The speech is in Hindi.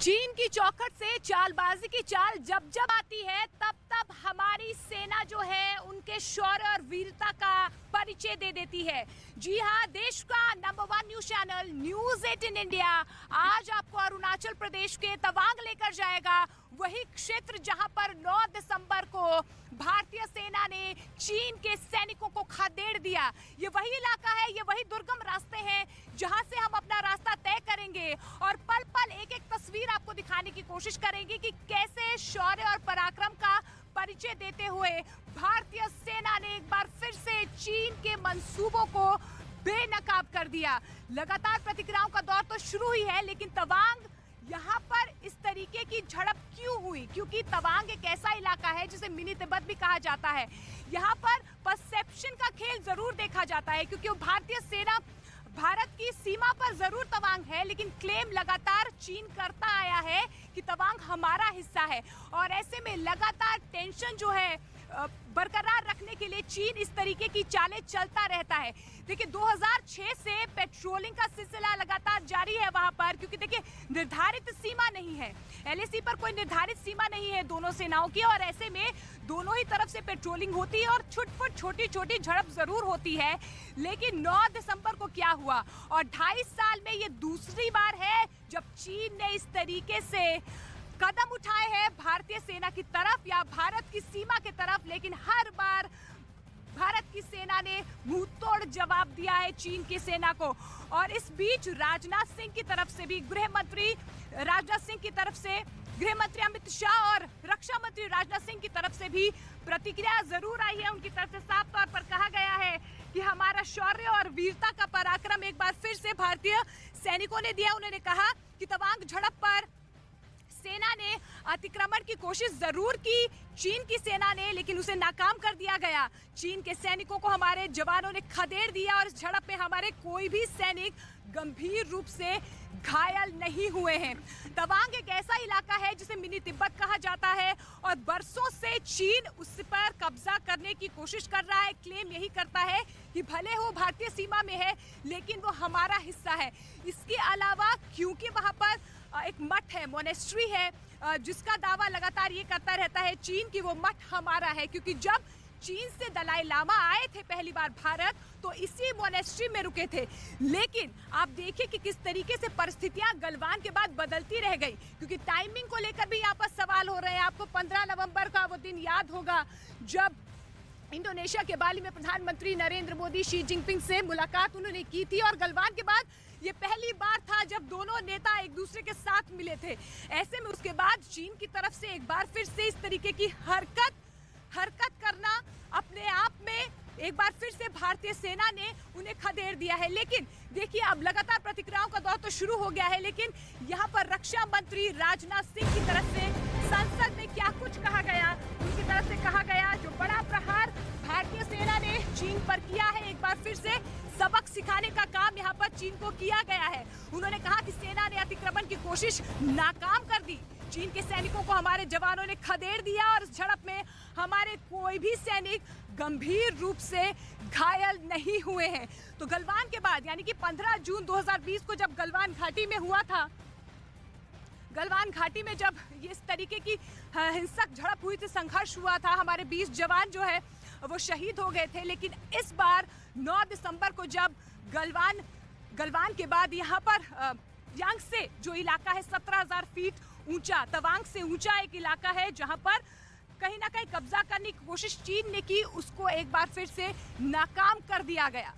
चीन की चौखट से चालबाजी की चाल जब जब आती है तब तब हमारी सेना जो है उनके शौर्य और वीरता का परिचय दे देती है। जी हाँ, देश का number 1 news channel news 18 India आज आपको अरुणाचल प्रदेश के तवांग लेकर जाएगा, वही क्षेत्र जहां पर 9 दिसंबर को भारतीय सेना ने चीन के सैनिकों को खदेड़ दिया। ये वही इलाका है, ये वही दुर्गम रास्ते हैं जहां से हम अपना रास्ता तय करेंगे और पल पल एक एक तस्वीर आपको दिखाने की कोशिश करेंगे कि कैसे शौर्य और पराक्रम का परिचय देते हुए भारतीय सेना ने एक बार फिर से चीन के मंसूबों को बेनकाब कर दिया। लगातार प्रतिक्रियाओं का दौर तो शुरू ही है, लेकिन तवांग यहाँ पर इस तरीके की झड़प क्यों हुई? क्योंकि तवांग एक ऐसा इलाका है जिसे मिनी तिब्बत भी कहा जाता है। यहाँ पर परसेप्शन का खेल जरूर देखा जाता है, क्योंकि भारतीय सेना भारत की सीमा पर जरूर तवांग है, लेकिन क्लेम लगातार चीन करता आया है कि तवांग हमारा हिस्सा है। और ऐसे में लगातार टेंशन जो है बरकरार रखने के लिए चीन इस तरीके की चालें चलता रहता है। देखिए 2006 से पेट्रोलिंग का सिलसिला लगातार जारी है वहां पर, क्योंकि देखिए निर्धारित सीमा नहीं है, एलएसी पर कोई निर्धारित सीमा नहीं है दोनों सेनाओं की, और ऐसे में दोनों ही तरफ से पेट्रोलिंग होती है और छुटपुट छोटी छोटी झड़प जरूर होती है। लेकिन 9 दिसंबर को क्या हुआ, और 2.5 साल में ये दूसरी बार है जब चीन ने इस तरीके से कदम उठाए हैं भारतीय सेना की तरफ या भारत की सीमा की तरफ, लेकिन हर बार भारत की सेना ने मुंह तोड़ जवाब दिया है चीन की सेना को। और इस बीच राजनाथ सिंह की तरफ से भी, गृह मंत्री राजनाथ सिंह की तरफ से, गृह मंत्री अमित शाह और रक्षा मंत्री राजनाथ सिंह की तरफ से भी प्रतिक्रिया जरूर आई है। उनकी तरफ से साफ तौर पर कहा गया है कि हमारा शौर्य और वीरता का पराक्रम एक बार फिर से भारतीय सैनिकों ने दिया। उन्होंने कहा कि तवांग झड़प पर सेना ने अतिक्रमण की कोशिश जरूर की चीन की सेना ने, लेकिन उसे नाकाम कर दिया गया। चीन के सैनिकों को हमारे जवानों ने खदेड़ दिया और इस झड़प में हमारे कोई भी सैनिक गंभीर रूप से घायल नहीं हुए हैं। तवांग एक ऐसा इलाका है जिसे मिनी तिब्बत कहा जाता है और बरसों से चीन उस पर कब्जा करने की कोशिश कर रहा है। क्लेम यही करता है कि भले वो भारतीय सीमा में है, लेकिन वो हमारा हिस्सा है। इसके अलावा क्योंकि वहां पर एक मठ है, मोनेस्ट्री है, जिसका दावा लगातार ये करता रहता है चीन की वो मठ हमारा है, क्योंकि जब चीन से दलाई लामा आए थे पहली बार भारत तो इसी मोनेस्ट्री में रुके थे। लेकिन आप देखिए कि किस तरीके से परिस्थितियां गलवान के बाद बदलती रह गई, क्योंकि टाइमिंग को लेकर भी यहाँ पर सवाल हो रहे हैं। आपको 15 नवंबर का वो दिन याद होगा जब इंडोनेशिया के बाली में प्रधानमंत्री नरेंद्र मोदी शी जिनपिंग से मुलाकात उन्होंने की थी, और गलवान के बाद ये पहली बार था जब दोनों नेता एक दूसरे के साथ मिले थे। ऐसे में उसके बाद चीन की तरफ से एक बार फिर से इस तरीके की हरकत करना अपने आप में एक बार फिर से भारतीय सेना ने उन्हें खदेड़ दिया है। लेकिन देखिए अब लगातार प्रतिक्रियाओं का दौर तो शुरू हो गया है, लेकिन यहाँ पर रक्षा मंत्री राजनाथ सिंह की तरफ से संसद में क्या कुछ कहा गया, उनकी तरफ से कहा गया जो बड़ा प्रहार भारतीय सेना ने चीन पर किया है, एक बार फिर से सबक सिखाने का काम यहाँ पर चीन को किया गया है। उन्होंने कहा कि सेना ने अतिक्रमण की कोशिश नाकाम कर दी, चीन के सैनिकों को हमारे जवानों ने खदेड़ दिया और इस झड़प में हमारे कोई भी सैनिक गंभीर रूप से घायल नहीं हुए हैं। तो गलवान के बाद यानी कि 15 जून 2020 को जब गलवान घाटी में हुआ था, गलवान घाटी में जब इस तरीके की हिंसक झड़प हुई थी, संघर्ष हुआ था, हमारे 20 जवान जो है वो शहीद हो गए थे। लेकिन इस बार 9 दिसंबर को जब गलवान के बाद यहाँ पर यांग से जो इलाका है 17,000 फीट ऊंचा, तवांग से ऊंचा एक इलाका है जहां पर कहीं ना कहीं कब्जा करने की कोशिश चीन ने की, उसको एक बार फिर से नाकाम कर दिया गया।